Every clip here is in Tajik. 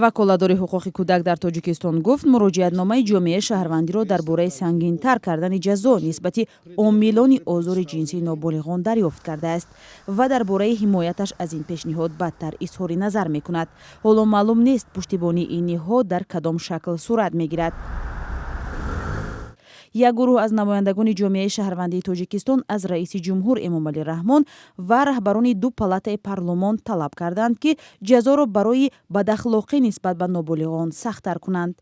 ваколадори ҳуқуқи кӯдак дар тоҷикистон гуфт муроҷиатномаи ҷомеаи шаҳрвандиро дар бораи сангинтар кардани ҷазо нисбати омилони озори ҷинсии ноболиғон дарёфт кардааст ва дар бораи ҳимояташ аз ин пешниҳод бадтар изҳори назар мекунад. ҳоло маълум нест пуштибонии ин ниҳод дар кадом шакл сурат мегирад. як гурӯҳ аз намояндагони ҷомеаи шаҳрвандии тоҷикистон аз раиси ҷумҳур Эмомалӣ Раҳмон ва раҳбарони ду палатаи парлумон талаб карданд ки ҷазоро барои бадахлоқӣ нисбат ба ноболиғон сахттар кунанд.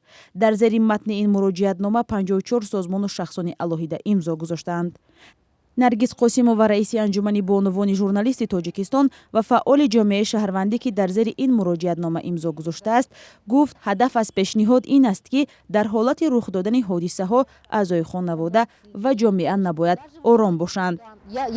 дар зери матни ин муроҷиатнома 54 созмону шахсони алоҳида имзо гузоштаанд. Наргиз Қосимова раиси анҷумани бонувони журналисти Тоҷикистон ва фаъоли ҷомеаи шаҳрвандӣ ки дар зери ин муроҷиатнома имзо гузоштааст гуфт ҳадаф аз пешниҳод ин аст ки дар ҳолати рух додани ҳодисаҳо аъзои хонавода ва ҷомеа набояд ором бошанд.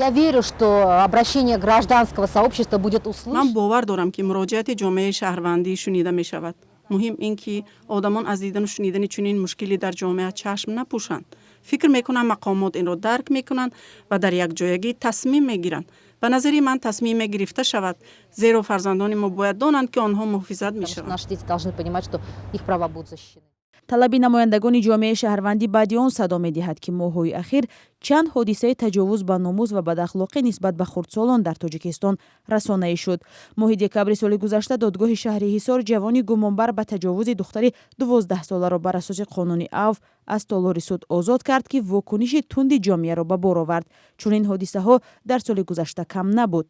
Я верю, что обращение гражданского сообщества будет услышано. Ман бовар дорам ки муроҷиати ҷомеаи шаҳрвандӣ шунида мешавад. муҳим ин ки одамон аз дидану шунидани чунин мушкилӣ дар ҷомеа чашм напӯшанд. фикр мекунанд мақомот инро дарк мекунанд ва дар якҷоягӣ тасмим мегиранд. ба назари ман тасмиме гирифта шавад, зеро фарзандони мо бояд донанд ки онҳо муҳофизат мешаванд. Наши дети должны понимать, что их права будут защищены. талаби намояндагони ҷомеаи шаҳрвандӣ баъди он садо медиҳад ки моҳҳои ахир чанд ҳодисаи таҷовуз ба номус ва бадахлоқӣ нисбат ба хурдсолон дар Тоҷикистон расонаӣ шуд. моҳи декабри соли гузашта додгоҳи шаҳри Ҳисор ҷавони гумонбар ба таҷовузи духтари 12-соларо бар асоси қонуни авф аз толори суд озод кард ки вокуниши тунди ҷомеаро ба бор овард. чунин ҳодисаҳо дар соли гузашта кам набуд.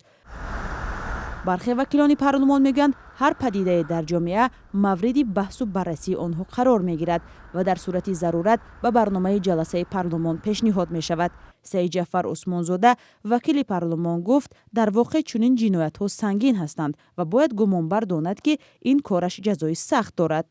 бархе вакилони парлумон мегӯянд ҳар падидае дар ҷомеа мавриди баҳсу баррасии онҳо қарор мегирад ва дар сурати зарурат ба барномаи ҷаласаи парлумон пешниҳод мешавад. Саид Ҷафар Усмонзода вакили парлумон гуфт дар воқеъ чунин ҷиноятҳо сангин ҳастанд ва бояд гумонбар донад ки ин кораш ҷазои сахт дорад.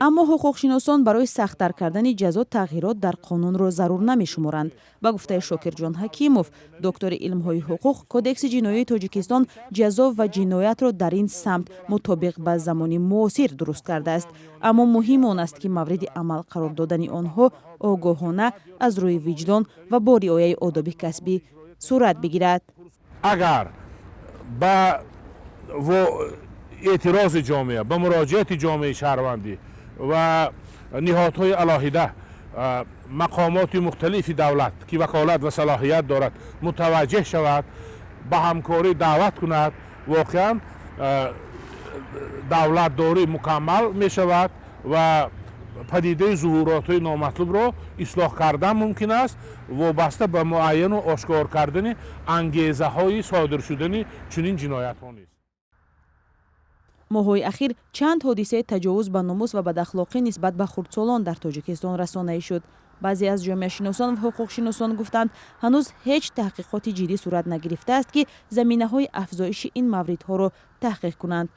аммо ҳуқуқшиносон барои сахттар кардани ҷазо тағйирот дар қонунро зарур намешуморанд. ба гуфтаи Шокирҷон Ҳакимов, доктори илмҳои ҳуқуқ, кодекси ҷиноии Тоҷикистон ҷазо ва ҷиноятро дар ин самт мутобиқ ба замони муосир дуруст кардааст. аммо муҳим он аст ки мавриди амал қарор додани онҳо огоҳона аз рӯи виҷдон ва бо риояи одоби касбӣ сурат бигирад. агар ба эътирози ҷомеа ба муроҷиати ҷомеаи шаҳрвандӣ ва ниҳодҳои алоҳида мақомоти мухталифи давлат ки ваколат ва салоҳият дорад мутаваҷҷеҳ шавад, ба ҳамкорӣ даъват кунад, воқеан давлатдорӣ мукаммал мешавад ва падидаи зуҳуротҳои номатлубро ислоҳ кардан мумкин аст, вобаста ба муайяну ошкор кардани ангезаҳои содир шудани чунин ҷиноятҳо нест. моҳҳои ахир чанд ҳодисаи таҷовуз ба номус ва бадахлоқӣ нисбат ба хурдсолон дар Тоҷикистон расонаӣ шуд. баъзе аз ҷомеашиносон ва ҳуқуқшиносон гуфтанд ҳанӯз ҳеҷ таҳқиқоти ҷиддӣ сурат нагирифтааст ки заминаҳои афзоиши ин мавридҳоро таҳқиқ кунанд.